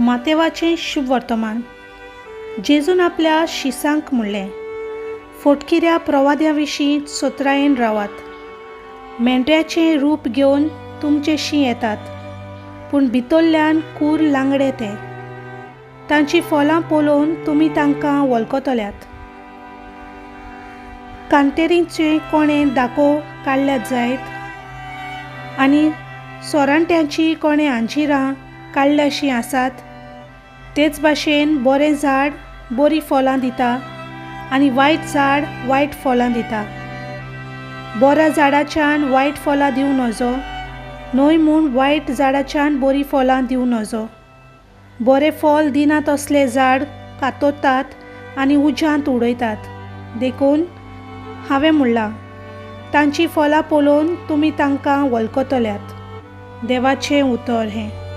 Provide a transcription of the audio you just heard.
मातेवाचें शुभ वर्तमान. जेजून आपल्या शिसांक म्हणलें, फोटकिऱ्या प्रवाद्या विशीं सोत्रायेन रावात. मेंढऱ्याचें रूप घेवन तुमचेशी येतात, पूण भितरल्यान कूर लांगडे ते. तांची फळां पळोवन तुमी तांकां वळखतल्यात. कांतेरीचे कोणें दाखो काडल्यात जायत आनी सोरांट्यांची कोणें आंजिरां काडल्याशीं आसात. तेच भाशेन बरें झाड बरीं फळां दिता आनी वायट झाड वायट फळां दिता. बऱ्या झाडाच्यान वायट फळां दिवं नजो, न्हय म्हूण वायट झाडाच्यान बरीं फळां दिवं नजो. बरें फळ दिना तसलें झाड कातरतात आनी उज्यांत उडयतात. देखून हांवें म्हणलां, तांची फळां पळोवन तुमी तांकां वळखतल्यात. देवाचें उतर हें.